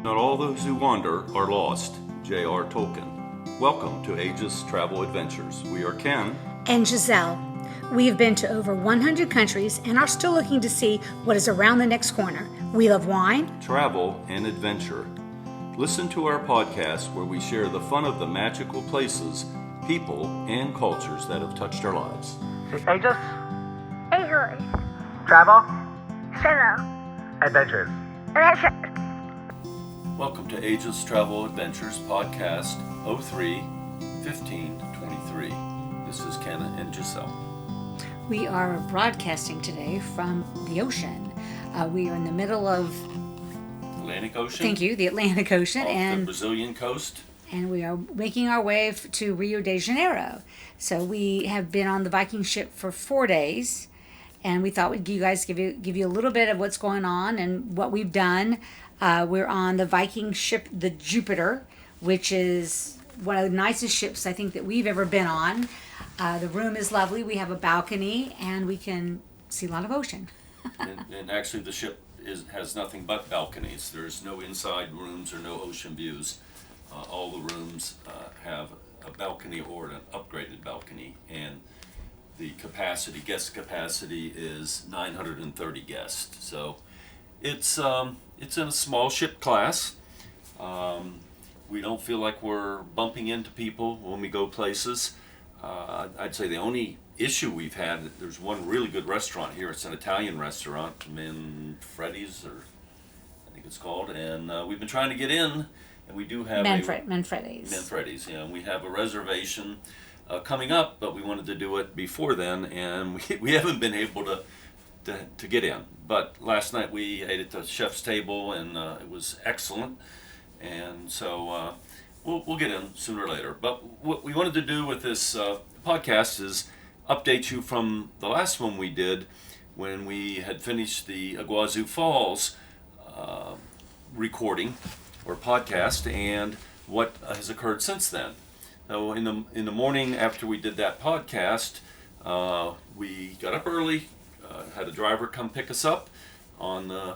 Not all those who wander are lost. J.R. Tolkien. Welcome to Aegis Travel Adventures. We are Ken and Gisele. We have been to over 100 countries and are still looking to see what is around the next corner. We love wine, travel, and adventure. Listen to our podcast where we share the fun of the magical places, people, and cultures that have touched our lives. Aegis, Travel, Adventures. Welcome to Aegis Travel Adventures Podcast 03-15-23. This is Ken and Gisele. We are broadcasting today from the ocean. We are in the middle of Atlantic Ocean. Thank you, the Atlantic Ocean, off and the Brazilian coast. And we are making our way to Rio de Janeiro. So we have been on the Viking ship for 4 days, and we thought we'd give you a little bit of what's going on and what we've done. We're on the Viking ship, the Jupiter, which is one of the nicest ships I think that we've ever been on. The room is lovely. We have a balcony, and we can see a lot of ocean. and actually, the ship has nothing but balconies. There's no inside rooms or no ocean views. All the rooms have a balcony or an upgraded balcony, and the guest capacity is 930 guests. So it's in a small ship class. We don't feel like we're bumping into people when we go places. I'd say the only issue we've had, there's one really good restaurant here. It's an Italian restaurant, Manfredi's, or I think it's called, and we've been trying to get in, and we do have Manfredi's. Yeah, we have a reservation coming up, but we wanted to do it before then, and we haven't been able to get in. But last night we ate at the chef's table, and it was excellent, and so we'll get in sooner or later. But what we wanted to do with this podcast is update you from the last one we did when we had finished the Iguazu Falls recording or podcast, and what has occurred since then. So in the morning after we did that podcast, we got up early, had a driver come pick us up on the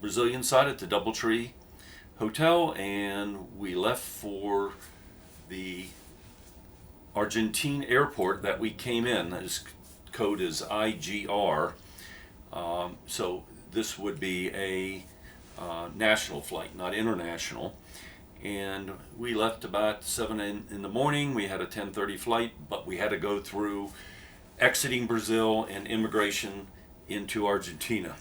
Brazilian side at the Doubletree Hotel, and we left for the Argentine airport that we came in. His code is IGR. So this would be a national flight, not international. And we left about 7 in the morning. We had a 10:30 flight, but we had to go through exiting Brazil and immigration into Argentina.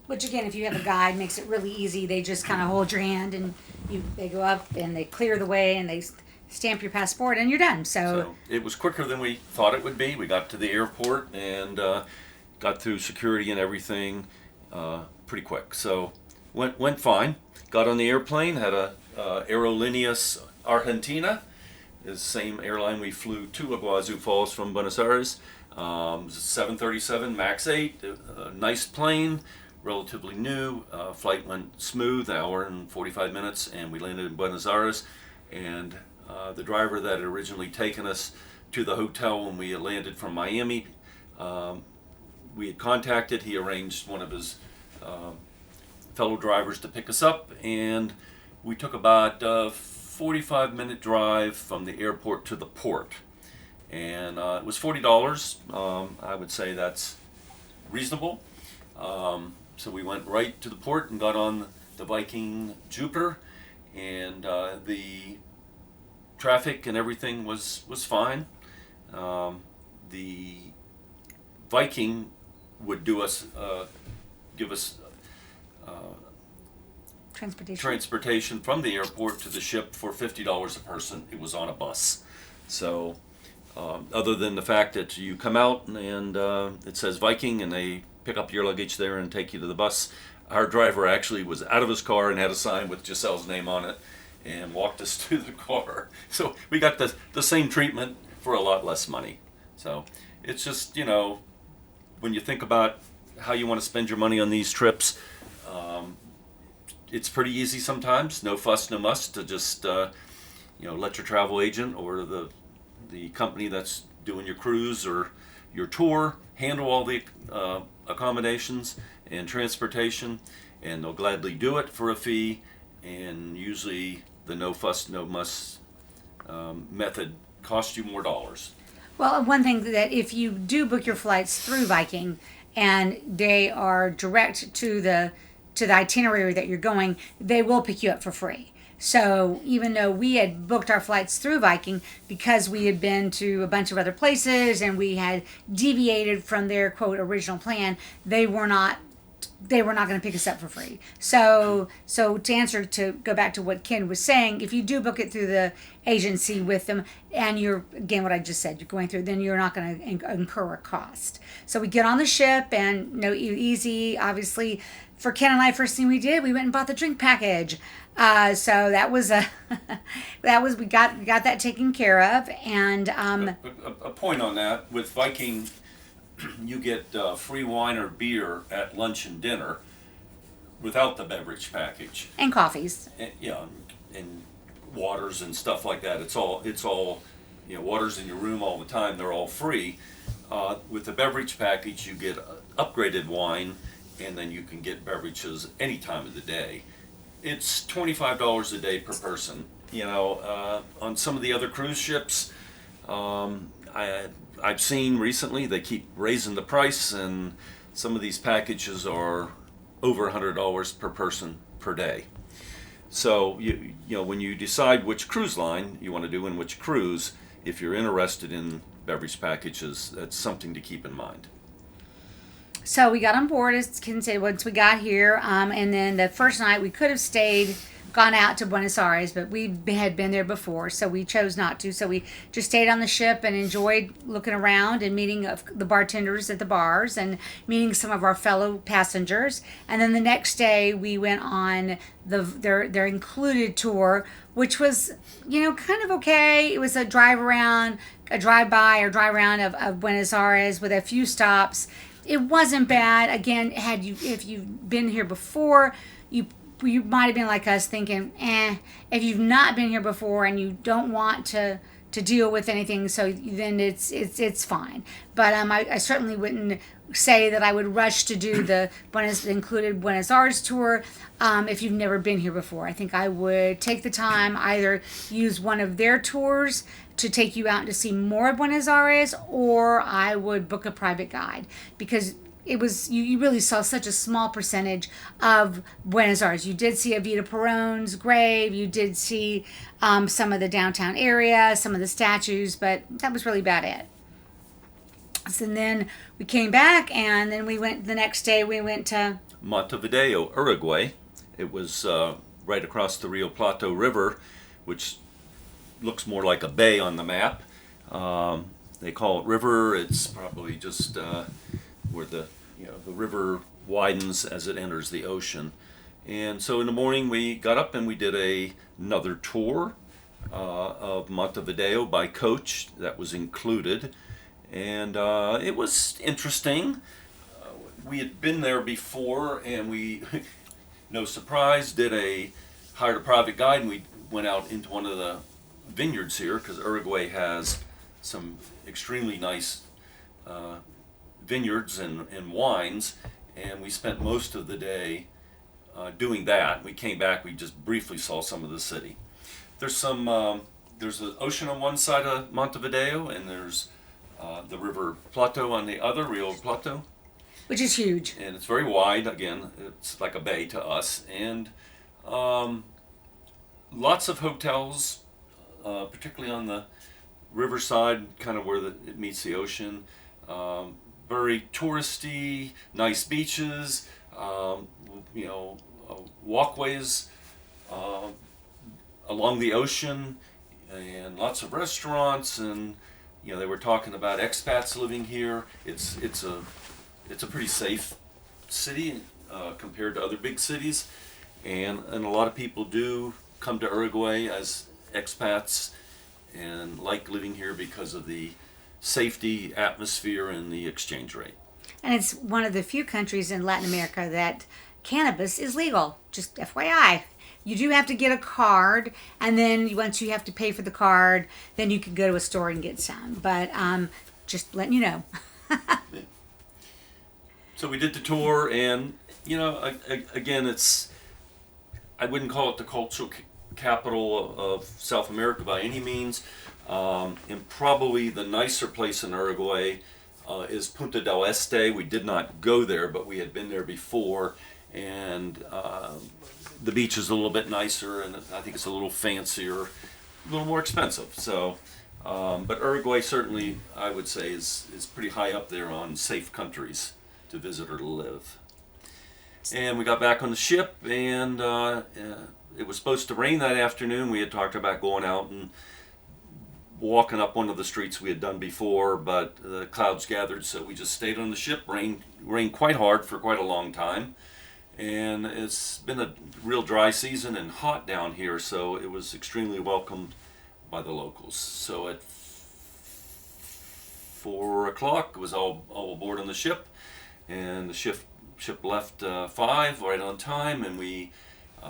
Which again, if you have a guide, makes it really easy. They just kind of hold your hand, and they go up and they clear the way, and they stamp your passport, and you're done. So it was quicker than we thought it would be. We got to the airport and got through security and everything pretty quick. So went fine. Got on the airplane, had a Aerolíneas Argentina, the same airline we flew to Iguazu Falls from Buenos Aires. It was a 737 MAX 8, nice plane, relatively new. Flight went smooth, an hour and 45 minutes, and we landed in Buenos Aires. And the driver that had originally taken us to the hotel when we had landed from Miami, we had contacted. He arranged one of his fellow drivers to pick us up, and we took about a 45-minute drive from the airport to the port, and it was $40. I would say that's reasonable. So we went right to the port and got on the Viking Jupiter, and the traffic and everything was fine. The Viking would give us transportation from the airport to the ship for $50 a person. It was on a bus. So other than the fact that you come out and it says Viking, and they pick up your luggage there and take you to the bus, our driver actually was out of his car and had a sign with Gisele's name on it and walked us to the car. So we got the same treatment for a lot less money. So it's just, when you think about how you want to spend your money on these trips, it's pretty easy sometimes. No fuss, no muss, to just let your travel agent or the company that's doing your cruise or your tour handle all the accommodations and transportation, and they'll gladly do it for a fee, and usually the no fuss, no muss method costs you more dollars. Well, one thing that if you do book your flights through Viking and they are direct to the itinerary that you're going, they will pick you up for free. So even though we had booked our flights through Viking because we had been to a bunch of other places and we had deviated from their quote original plan, they were not going to pick us up for free. So to go back to what Ken was saying, if you do book it through the agency with them, and you're, again, what I just said, you're going through, then you're not going to incur a cost. So we get on the ship, and easy, obviously. For Ken and I, first thing we did, we went and bought the drink package. So that was we got that taken care of, and A point on that, with Viking, you get free wine or beer at lunch and dinner without the beverage package. and coffees. And, and waters and stuff like that. It's all waters in your room all the time. They're all free. With the beverage package, you get upgraded wine, and then you can get beverages any time of the day. It's $25 a day per person. On some of the other cruise ships, I've seen recently they keep raising the price, and some of these packages are over $100 per person per day. So when you decide which cruise line you want to do and which cruise, if you're interested in beverage packages, that's something to keep in mind. So we got on board, as Ken said, once we got here, and then the first night we could have gone out to Buenos Aires, but we had been there before, so we chose not to. So we just stayed on the ship and enjoyed looking around and meeting the bartenders at the bars and meeting some of our fellow passengers. And then the next day we went on their included tour, which was kind of okay. It was a drive around of Buenos Aires with a few stops. It wasn't bad. Again, if you've been here before, you might have been like us thinking, if you've not been here before and you don't want to deal with anything, so then it's fine. But I certainly wouldn't say that I would rush to do the included Buenos Aires tour if you've never been here before. I think I would take the time, either use one of their tours to take you out to see more of Buenos Aires, or I would book a private guide, because it was you really saw such a small percentage of Buenos Aires. You did see Evita Perón's grave, you did see some of the downtown area, some of the statues, but that was really about it. So then we came back, and then the next day we went to Montevideo, Uruguay. It was right across the Rio Plata River, which looks more like a bay on the map. They call it river. It's probably just where the river widens as it enters the ocean. And so in the morning we got up and we did another tour of Montevideo by coach that was included, and it was interesting. We had been there before, and we, no surprise, hired a private guide, and we went out into one of the vineyards here, because Uruguay has some extremely nice vineyards and wines, and we spent most of the day doing that. We came back, we just briefly saw some of the city. There's the ocean on one side of Montevideo, and there's the river Plata on the other, Rio Plata. which is huge. And it's very wide. Again, it's like a bay to us. And lots of hotels, particularly on the riverside, kind of where it meets the ocean. Very touristy, nice beaches, walkways along the ocean, and lots of restaurants. And they were talking about expats living here. It's a pretty safe city compared to other big cities, and a lot of people do come to Uruguay as expats and like living here because of the safety, atmosphere, and the exchange rate. And it's one of the few countries in Latin America that cannabis is legal. Just FYI. You do have to get a card, and then once you have to pay for the card, then you can go to a store and get some. But just letting you know. So we did the tour, and again, I wouldn't call it the cultural capital of South America by any means. And probably the nicer place in Uruguay is Punta del Este. We did not go there, but we had been there before, and the beach is a little bit nicer, and I think it's a little fancier, a little more expensive. So, but Uruguay certainly, I would say, is pretty high up there on safe countries to visit or to live. And we got back on the ship, and it was supposed to rain that afternoon. We had talked about going out and walking up one of the streets we had done before, but the clouds gathered, so we just stayed on the ship. Rained quite hard for quite a long time, and it's been a real dry season and hot down here, so it was extremely welcomed by the locals. So at 4 o'clock, it was all aboard on the ship, and the ship left 5 right on time, and we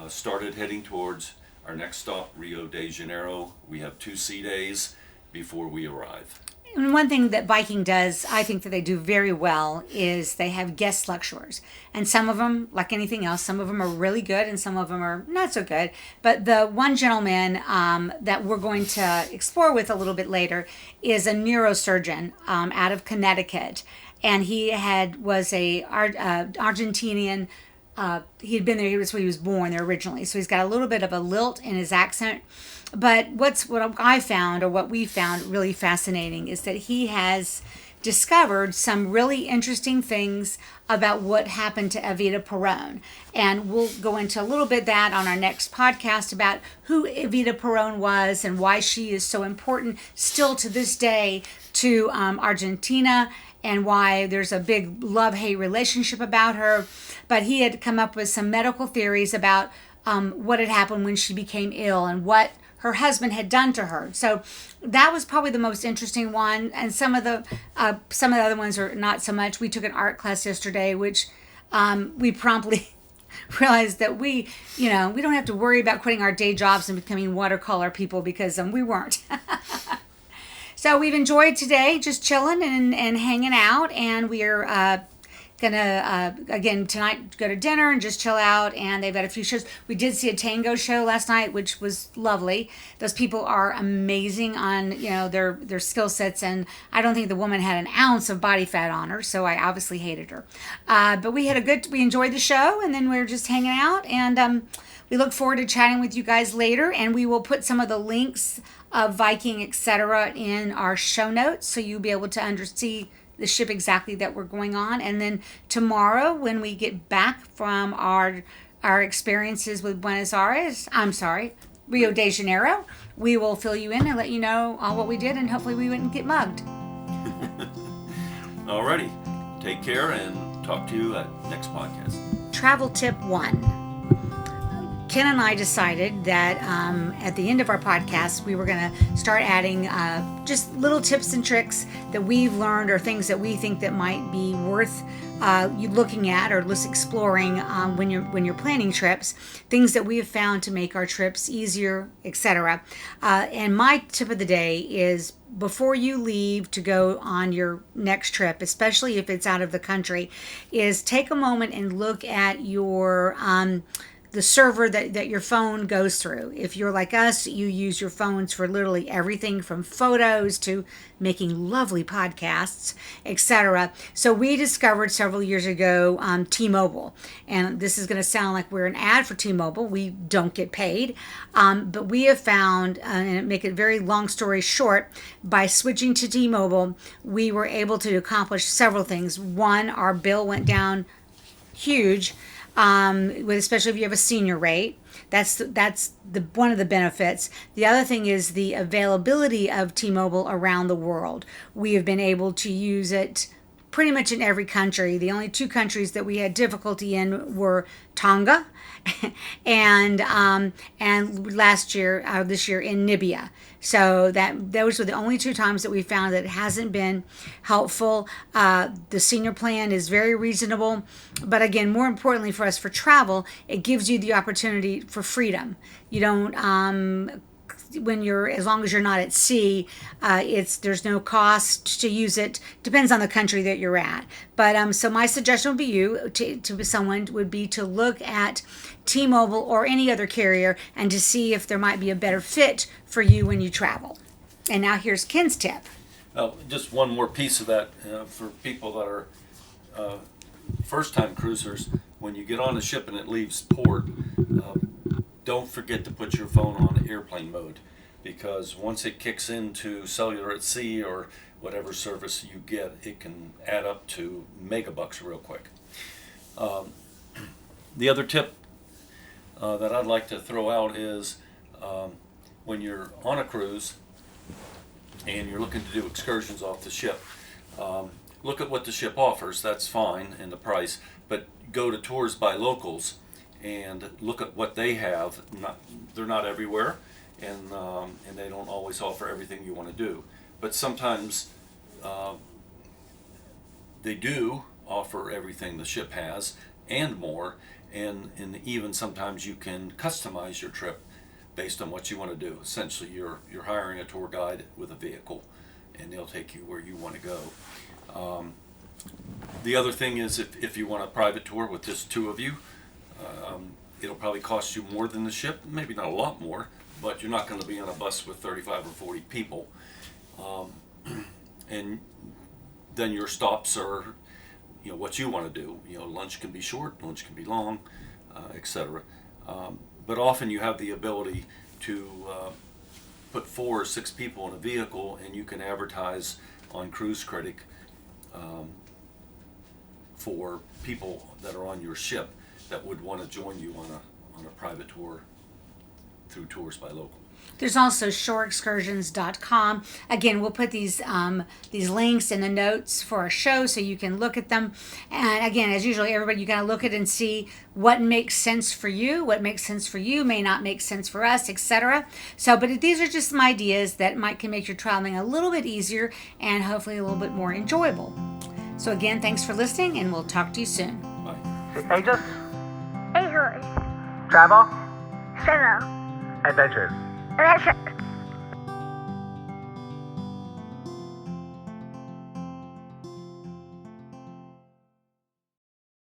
started heading towards our next stop, Rio de Janeiro. We have 2 sea days before we arrive. And one thing that Viking does, I think that they do very well, is they have guest lecturers. And some of them, like anything else, some of them are really good and some of them are not so good. But the one gentleman that we're going to explore with a little bit later is a neurosurgeon out of Connecticut. And he was a Argentinian. He had been there. That's where he was born there originally. So he's got a little bit of a lilt in his accent. But what I found, or what we found really fascinating, is that he has discovered some really interesting things about what happened to Evita Peron. And we'll go into a little bit that on our next podcast about who Evita Peron was and why she is so important still to this day to Argentina, and why there's a big love-hate relationship about her. But he had come up with some medical theories about what had happened when she became ill and what her husband had done to her. So that was probably the most interesting one. And some of the other ones are not so much. We took an art class yesterday, which we promptly realized that we don't have to worry about quitting our day jobs and becoming watercolor people, because we weren't. So we've enjoyed today, just chilling and hanging out, and we are gonna again tonight go to dinner and just chill out. And they've got a few shows. We did see a tango show last night, which was lovely. Those people are amazing on their skill sets, and I don't think the woman had an ounce of body fat on her, so I obviously hated her. But we enjoyed the show, and then we were just hanging out, and we look forward to chatting with you guys later. And we will put some of the links of Viking, etc., in our show notes, so you'll be able to see the ship exactly that we're going on. And then tomorrow, when we get back from our experiences with Rio de Janeiro, we will fill you in and let you know all what we did, and hopefully we wouldn't get mugged. Alrighty, take care, and talk to you at next podcast. Travel tip 1. Ken and I decided that at the end of our podcast, we were going to start adding just little tips and tricks that we've learned, or things that we think that might be worth you looking at or just exploring when you're planning trips. Things that we have found to make our trips easier, etc. And my tip of the day is, before you leave to go on your next trip, especially if it's out of the country, is take a moment and look at your the server that your phone goes through. If you're like us, you use your phones for literally everything from photos to making lovely podcasts, etc. So we discovered several years ago T-Mobile. And this is going to sound like we're an ad for T-Mobile. We don't get paid. But we have found, and make it very long story short, by switching to T-Mobile, we were able to accomplish several things. One, our bill went down huge. Especially if you have a senior rate. That's the one of the benefits. The other thing is the availability of T-Mobile around the world. We have been able to use it pretty much in every country. The only 2 countries that we had difficulty in were Tonga and this year in Namibia. So those were the only 2 times that we found that it hasn't been helpful. The senior plan is very reasonable, but again, more importantly for us for travel, it gives you the opportunity for freedom. You don't as long as you're not at sea, there's no cost to use it. Depends on the country that you're at. But so my suggestion would be to someone would be to look at T-Mobile or any other carrier and to see if there might be a better fit for you when you travel. And now here's Ken's tip. Just one more piece of that for people that are first-time cruisers. When you get on the ship and it leaves port, don't forget to put your phone on airplane mode, because once it kicks into cellular at sea or whatever service you get, it can add up to megabucks real quick. The other tip that I'd like to throw out is when you're on a cruise and you're looking to do excursions off the ship, look at what the ship offers. That's fine in the price, but go to tours by locals and look at what they have. They're not everywhere, and they don't always offer everything you want to do. But sometimes they do offer everything the ship has and more, and even sometimes you can customize your trip based on what you want to do. Essentially, you're hiring a tour guide with a vehicle, and they'll take you where you want to go. The other thing is if you want a private tour with just two of you, it'll probably cost you more than the ship. Maybe not a lot more, but you're not going to be on a bus with 35 or 40 people. And then your stops are, what you want to do. Lunch can be short, lunch can be long, etc. But often you have the ability to put 4 or 6 people in a vehicle, and you can advertise on Cruise Critic for people that are on your ship that would want to join you on a private tour through Tours by Local. There's also shoreexcursions.com. Again, we'll put these links in the notes for our show so you can look at them. And again, as usual, everybody, you got to look at and see what makes sense for you. What makes sense for you may not make sense for us, etc. So, but these are just some ideas that can make your traveling a little bit easier and hopefully a little bit more enjoyable. So again, thanks for listening, and we'll talk to you soon. Bye. Ages? English. Travel? Travel. Adventures? Adventure.